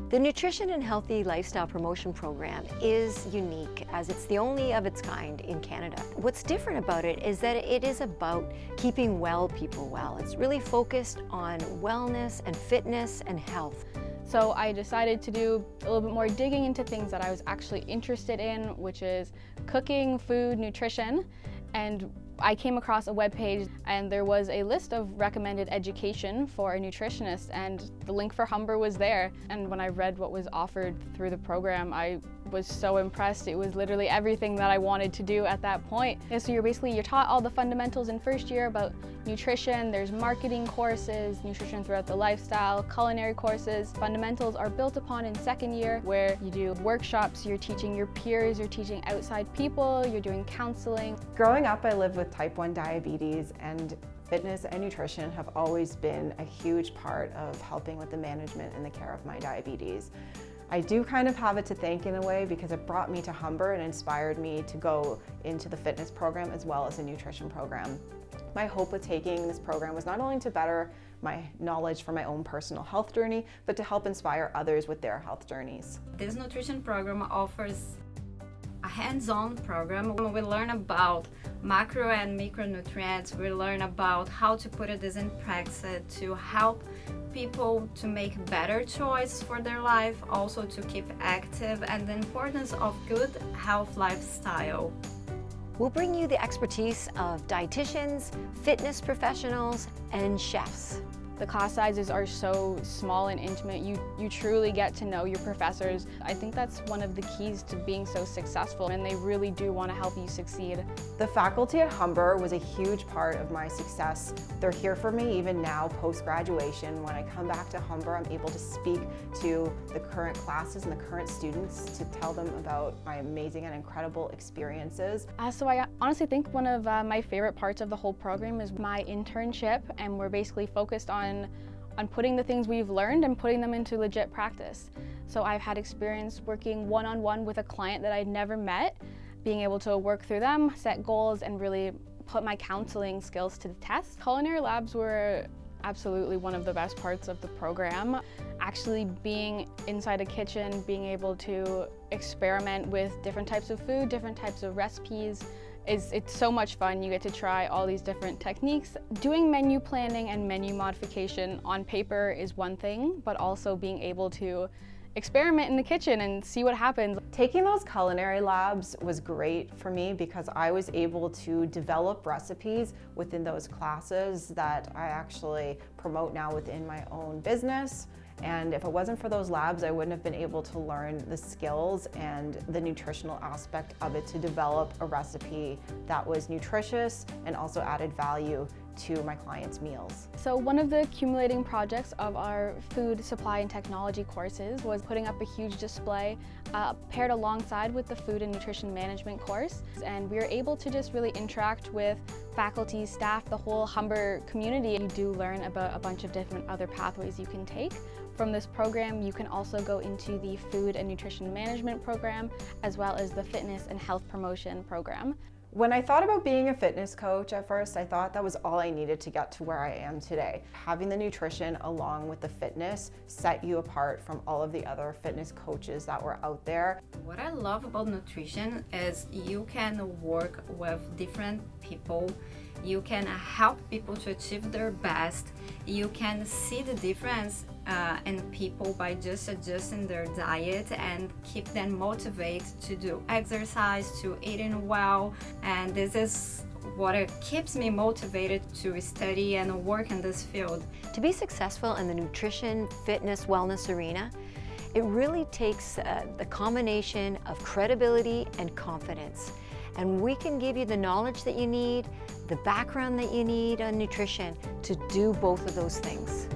The Nutrition and Healthy Lifestyle Promotion Program is unique as it's the only of its kind in Canada. What's different about it is that it is about keeping well people well. It's really focused on wellness and fitness and health. So I decided to do a little bit more digging into things that I was actually interested in, which is cooking, food, nutrition, and I came across a webpage and there was a list of recommended education for a nutritionist, and the link for Humber was there. And when I read what was offered through the program, I was so impressed. It was literally everything that I wanted to do at that point. And so you're taught all the fundamentals in first year about nutrition. There's marketing courses, nutrition throughout the lifestyle, culinary courses. Fundamentals are built upon in second year, where you do workshops, you're teaching your peers, you're teaching outside people, you're doing counseling. Growing up, I lived with type 1 diabetes, and fitness and nutrition have always been a huge part of helping with the management and the care of my diabetes. I do kind of have it to thank in a way, because it brought me to Humber and inspired me to go into the fitness program as well as the nutrition program. My hope with taking this program was not only to better my knowledge for my own personal health journey, but to help inspire others with their health journeys. This nutrition program offers a hands-on program. We learn about macro and micronutrients. We learn about how to put this in practice to help people to make better choice for their life, also to keep active, and the importance of good health lifestyle. We'll bring you the expertise of dietitians, fitness professionals, and chefs. The class sizes are so small and intimate. You truly get to know your professors. I think that's one of the keys to being so successful, and they really do want to help you succeed. The faculty at Humber was a huge part of my success. They're here for me even now post-graduation. When I come back to Humber, I'm able to speak to the current classes and the current students to tell them about my amazing and incredible experiences. So I honestly think one of my favorite parts of the whole program is my internship, and we're basically focused on putting the things we've learned and putting them into legit practice. So I've had experience working one-on-one with a client that I'd never met, being able to work through them, set goals, and really put my counseling skills to the test. Culinary labs were absolutely one of the best parts of the program. Actually being inside a kitchen, being able to experiment with different types of food, different types of recipes, it's so much fun. You get to try all these different techniques. Doing menu planning and menu modification on paper is one thing, but also being able to experiment in the kitchen and see what happens. Taking those culinary labs was great for me because I was able to develop recipes within those classes that I actually promote now within my own business. And if it wasn't for those labs, I wouldn't have been able to learn the skills and the nutritional aspect of it to develop a recipe that was nutritious and also added value to my clients' meals. So one of the accumulating projects of our food supply and technology courses was putting up a huge display paired alongside with the food and nutrition management course. And we were able to just really interact with faculty, staff, the whole Humber community. You do learn about a bunch of different other pathways you can take. From this program, you can also go into the food and nutrition management program, as well as the fitness and health promotion program. When I thought about being a fitness coach at first, I thought that was all I needed to get to where I am today. Having the nutrition along with the fitness set you apart from all of the other fitness coaches that were out there. What I love about nutrition is you can work with different people. You can help people to achieve their best. You can see the difference in people by just adjusting their diet and keep them motivated to do exercise, to eating well. And this is what keeps me motivated to study and work in this field. To be successful in the nutrition, fitness, wellness arena, it really takes the combination of credibility and confidence. And we can give you the knowledge that you need, the background that you need on nutrition to do both of those things.